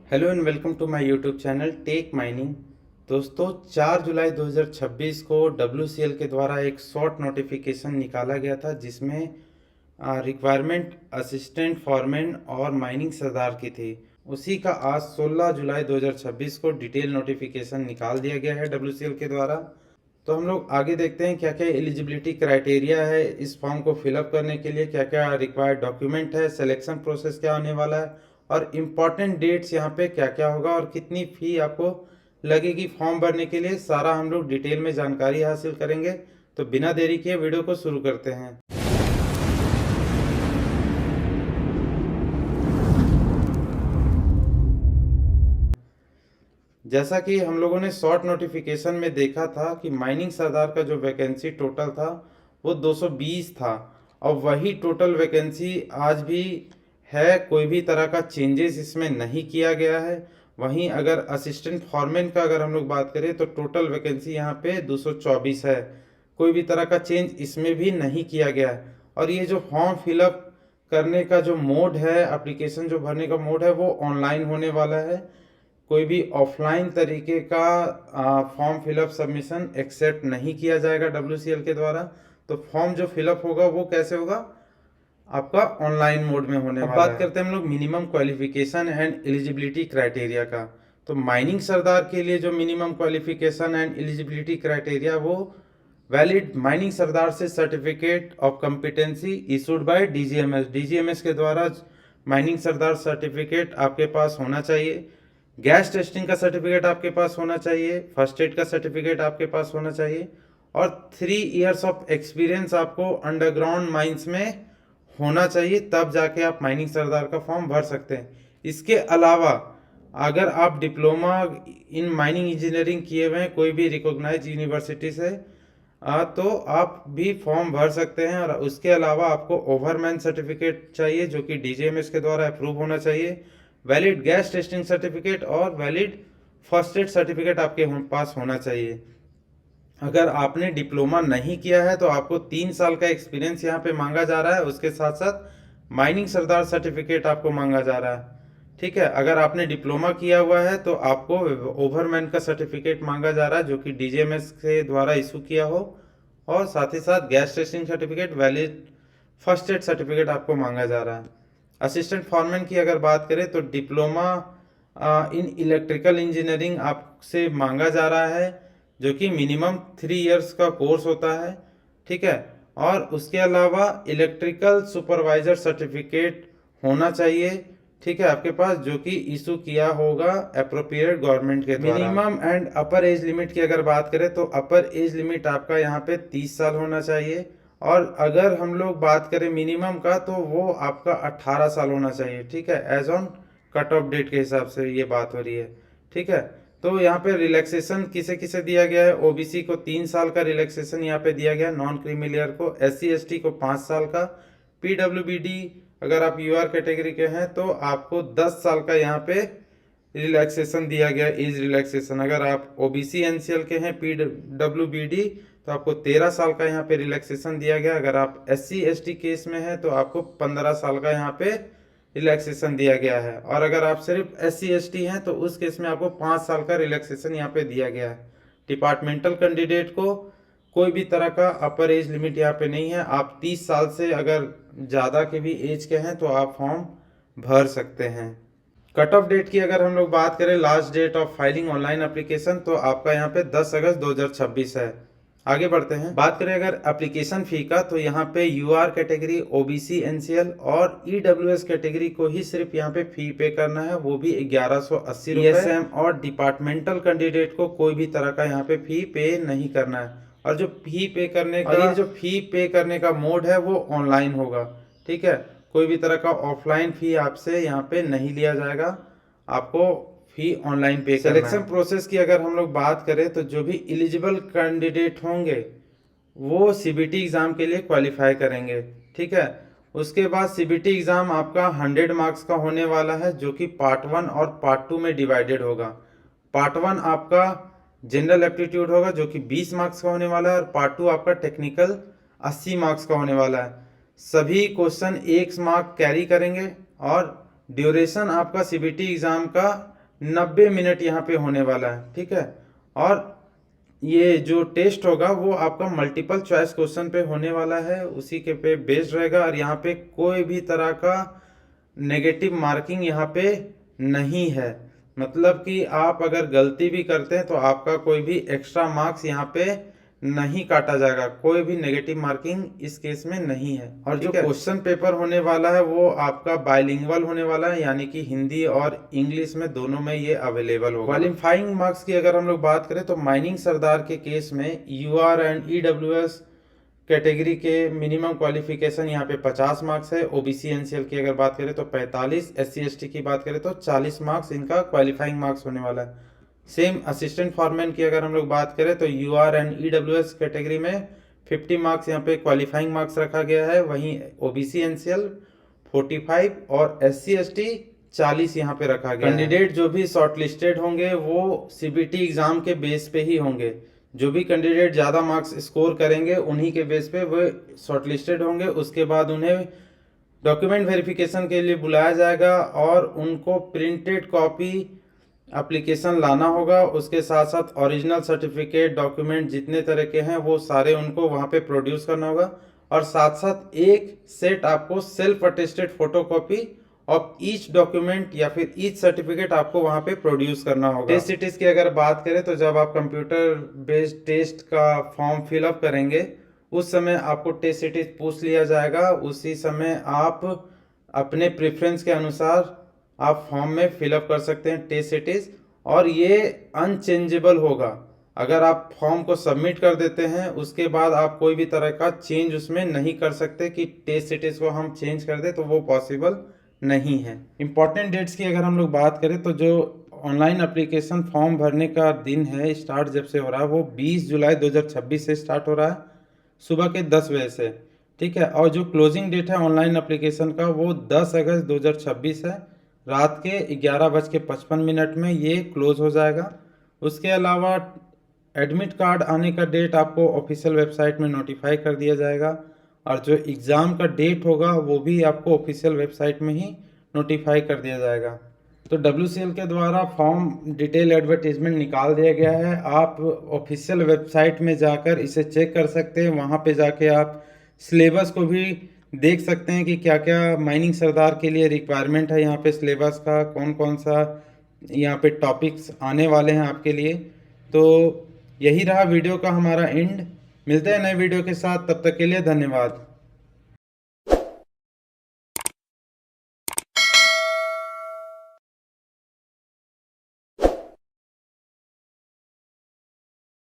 Hello and welcome to my YouTube channel tech mining. दोस्तों 4 जुलाई 2026 को WCL के द्वारा एक शॉर्ट नोटिफिकेशन निकाला गया था जिसमें रिक्वायरमेंट असिस्टेंट फॉरमैन और माइनिंग सरदार की थी। उसी का आज 16 जुलाई 2026 को डिटेल नोटिफिकेशन निकाल दिया गया है WCL के द्वारा। तो हम लोग आगे देखते हैं क्या क्या एलिजिबिलिटी क्राइटेरिया है इस फॉर्म को फिलअप करने के लिए, क्या क्या रिक्वायर्ड डॉक्यूमेंट है, सिलेक्शन प्रोसेस क्या होने वाला है और इम्पॉर्टेंट डेट्स यहाँ पे क्या क्या होगा और कितनी फ़ी आपको लगेगी फॉर्म भरने के लिए, सारा हम लोग डिटेल में जानकारी हासिल करेंगे। तो बिना देरी किए वीडियो को शुरू करते हैं। जैसा कि हम लोगों ने शॉर्ट नोटिफिकेशन में देखा था कि माइनिंग सरदार का जो वैकेंसी टोटल था वो 220 था और वही टोटल वैकेंसी आज भी है, कोई भी तरह का चेंजेस इसमें नहीं किया गया है। वहीं अगर असिस्टेंट फॉरमैन का अगर हम लोग बात करें तो टोटल वैकेंसी यहाँ पे 224 है, कोई भी तरह का चेंज इसमें भी नहीं किया गया है। और ये जो फॉर्म फिलअप करने का जो मोड है, एप्लीकेशन जो भरने का मोड है वो ऑनलाइन होने वाला है। कोई भी ऑफलाइन तरीके का फॉर्म फिलअप सबमिशन एक्सेप्ट नहीं किया जाएगा WCL के द्वारा। तो फॉर्म जो फिलअप होगा वो कैसे होगा, आपका ऑनलाइन मोड में होने वाला है। बात करते हैं हम लोग minimum qualification and eligibility criteria का। तो माइनिंग सरदार के लिए जो minimum qualification and eligibility criteria वो वैलिड माइनिंग सरदार से certificate of competency issued by DGMS के द्वारा माइनिंग सरदार सर्टिफिकेट आपके पास होना चाहिए। गैस टेस्टिंग का सर्टिफिकेट आपके पास होना चाहिए, फर्स्ट एड का सर्टिफिकेट आपके पास होना चाहिए और 3 इयर्स ऑफ एक्सपीरियंस आपको अंडरग्राउंड माइंस में होना चाहिए, तब जाके आप माइनिंग सरदार का फॉर्म भर सकते हैं। इसके अलावा अगर आप डिप्लोमा इन माइनिंग इंजीनियरिंग किए हुए हैं कोई भी रिकॉग्नाइज यूनिवर्सिटी से तो आप भी फॉर्म भर सकते हैं। और उसके अलावा आपको ओवरमैन सर्टिफिकेट चाहिए जो कि DGMS के द्वारा अप्रूव होना चाहिए, वैलिड गैस टेस्टिंग सर्टिफिकेट और वैलिड फर्स्ट एड सर्टिफिकेट आपके पास होना चाहिए। अगर आपने डिप्लोमा नहीं किया है तो आपको 3 साल का एक्सपीरियंस यहाँ पे मांगा जा रहा है, उसके साथ साथ माइनिंग सरदार सर्टिफिकेट आपको मांगा जा रहा है। ठीक है, अगर आपने डिप्लोमा किया हुआ है तो आपको ओवरमैन का सर्टिफिकेट मांगा जा रहा है जो कि DGMS के द्वारा इशू किया हो, और साथ ही साथ gas testing certificate, valid first aid certificate आपको मांगा जा रहा है। असिस्टेंट फॉरमैन की अगर बात करें तो डिप्लोमा इन इलेक्ट्रिकल इंजीनियरिंग आपसे मांगा जा रहा है जो कि मिनिमम 3 इयर्स का कोर्स होता है। ठीक है, और उसके अलावा इलेक्ट्रिकल सुपरवाइजर सर्टिफिकेट होना चाहिए, ठीक है, आपके पास, जो कि इशू किया होगा अप्रोप्रिएट गवर्नमेंट के द्वारा। Minimum and upper age limit की अगर बात करें तो अपर एज लिमिट आपका यहाँ पे 30 साल होना चाहिए, और अगर हम लोग बात करें मिनिमम का तो वो आपका 18 साल होना चाहिए। ठीक है, as on cut off date के हिसाब से ये बात हो रही है। ठीक है, तो यहाँ पे रिलैक्सेशन किसे किसे दिया गया है, OBC को 3 साल का रिलैक्सेशन यहाँ पे दिया गया है, नॉन क्रीमिलियर को, SC ST को 5 साल का, PWBD अगर आप UR कैटेगरी के हैं तो आपको 10 साल का यहाँ पे रिलैक्सेशन दिया गया, एज रिलैक्सेशन। अगर आप OBC NCL के हैं PWBD तो आपको 13 साल का यहाँ पे रिलैक्सेशन दिया गया। अगर आप SC ST केस में हैं तो आपको 15 साल का यहाँ पे रिलैक्सेशन दिया गया है, और अगर आप सिर्फ SC ST हैं तो उस केस में आपको 5 साल का रिलैक्सेशन यहाँ पे दिया गया है। डिपार्टमेंटल कैंडिडेट को कोई भी तरह का अपर एज लिमिट यहाँ पे नहीं है, आप 30 साल से अगर ज़्यादा के भी एज के हैं तो आप फॉर्म भर सकते हैं। कट ऑफ डेट की अगर हम लोग बात करें, last date of filing online application तो आपका यहाँ पे 10 अगस्त 2026 है। आगे बढ़ते हैं, बात करें अगर एप्लीकेशन फ़ी का तो यहाँ पे UR कैटेगरी, OBC NCL और EWS कैटेगरी को ही सिर्फ यहाँ पे फ़ी पे करना है, वो भी 1180 रुपये। ESM और डिपार्टमेंटल कैंडिडेट को कोई भी तरह का यहाँ पे फ़ी पे नहीं करना है, और जो फ़ी पे करने का, ये जो फ़ी पे करने का मोड है वो ऑनलाइन होगा। ठीक है, कोई भी तरह का ऑफलाइन फ़ी आपसे यहाँ पे नहीं लिया जाएगा, आपको फी ऑनलाइन पे करना है। सिलेक्शन प्रोसेस की अगर हम लोग बात करें तो जो भी एलिजिबल कैंडिडेट होंगे वो CBT एग्ज़ाम के लिए क्वालिफाई करेंगे। ठीक है, उसके बाद CBT एग्ज़ाम आपका 100 मार्क्स का होने वाला है जो कि पार्ट 1 और पार्ट 2 में डिवाइडेड होगा। पार्ट 1 आपका जनरल एप्टीट्यूड होगा जो कि 20 मार्क्स का होने वाला है, और पार्ट 2 आपका टेक्निकल 80 मार्क्स का होने वाला है। सभी क्वेश्चन 1 मार्क कैरी करेंगे, और ड्यूरेशन आपका CBT एग्ज़ाम का 90 मिनट यहाँ पे होने वाला है, ठीक है। और ये जो टेस्ट होगा वो आपका मल्टीपल चॉइस क्वेश्चन पे होने वाला है, उसी के पे बेस्ड रहेगा। और यहाँ पे कोई भी तरह का नेगेटिव मार्किंग यहाँ पे नहीं है, मतलब कि आप अगर गलती भी करते हैं तो आपका कोई भी एक्स्ट्रा मार्क्स यहाँ पे नहीं काटा जाएगा, कोई भी नेगेटिव मार्किंग इस केस में नहीं है। और जो क्वेश्चन पेपर होने वाला है वो आपका बाइलिंगुअल होने वाला है, यानी कि हिंदी और इंग्लिश में दोनों में ये अवेलेबल होगा। क्वालिफाइंग मार्क्स की अगर हम लोग बात करें तो माइनिंग सरदार के केस में यूआर एंड ईडब्ल्यूएस कैटेगरी के मिनिमम क्वालिफिकेशन यहाँ पे 50 मार्क्स है। ओबीसी एनसीएल की अगर बात करें तो 45, एससी एसटी की बात करें तो 40 मार्क्स इनका क्वालिफाइंग मार्क्स होने वाला है। सेम असिस्टेंट फॉरमैन की अगर हम लोग बात करें तो यूआर एंड ईडब्ल्यूएस कैटेगरी में 50 मार्क्स यहाँ पे क्वालिफाइंग मार्क्स रखा गया है। वहीं ओबीसी एनसीएल 45 और एससी एसटी 40 यहाँ पे रखा गया है। कैंडिडेट जो भी शॉर्टलिस्टेड होंगे वो सीबीटी एग्जाम के बेस पे ही होंगे। जो भी कैंडिडेट ज़्यादा मार्क्स स्कोर करेंगे उन्हीं के बेस पे वो शॉर्टलिस्टेड होंगे। उसके बाद उन्हें डॉक्यूमेंट वेरिफिकेशन के लिए बुलाया जाएगा और उनको प्रिंटेड कॉपी एप्लीकेशन लाना होगा। उसके साथ साथ ओरिजिनल सर्टिफिकेट डॉक्यूमेंट जितने तरह के हैं वो सारे उनको वहाँ पे प्रोड्यूस करना होगा। और साथ साथ एक सेट आपको self attested photocopy of each document या फिर ईच सर्टिफिकेट आपको वहाँ पे प्रोड्यूस करना होगा। टेस्ट सिटीज की अगर बात करें तो जब आप कंप्यूटर बेस्ड टेस्ट का फॉर्म फिलअप करेंगे उस समय आपको टेस्ट सिटीज पूछ लिया जाएगा। उसी समय आप अपने प्रेफरेंस के अनुसार आप फॉर्म में फिलअप कर सकते हैं टेस्ट सिटीज, और ये अनचेंजेबल होगा। अगर आप फॉर्म को सबमिट कर देते हैं उसके बाद आप कोई भी तरह का चेंज उसमें नहीं कर सकते कि टेस्ट सिटीज को हम चेंज कर दें, तो वो पॉसिबल नहीं है। इम्पॉर्टेंट डेट्स की अगर हम लोग बात करें तो जो ऑनलाइन एप्लीकेशन फॉर्म भरने का दिन है स्टार्ट जब से हो रहा है वो 20 जुलाई 2026 से स्टार्ट हो रहा है सुबह के 10 बजे से, ठीक है। और जो क्लोजिंग डेट है ऑनलाइन एप्लीकेशन का वो 10 अगस्त 2026 है, रात के 11:55 में ये क्लोज हो जाएगा। उसके अलावा एडमिट कार्ड आने का डेट आपको ऑफिशियल वेबसाइट में नोटिफाई कर दिया जाएगा, और जो एग्ज़ाम का डेट होगा वो भी आपको ऑफिशियल वेबसाइट में ही नोटिफाई कर दिया जाएगा। तो WCL के द्वारा फॉर्म डिटेल एडवर्टीजमेंट निकाल दिया गया है। आप ऑफिशियल वेबसाइट में जाकर इसे चेक कर सकते हैं। वहाँ पे जाके आप सिलेबस को भी देख सकते हैं कि क्या क्या माइनिंग सरदार के लिए रिक्वायरमेंट है, यहाँ पे सिलेबस का कौन कौन सा यहाँ पे टॉपिक्स आने वाले हैं आपके लिए। तो यही रहा वीडियो का हमारा एंड। मिलते हैं नए वीडियो के साथ, तब तक के लिए धन्यवाद।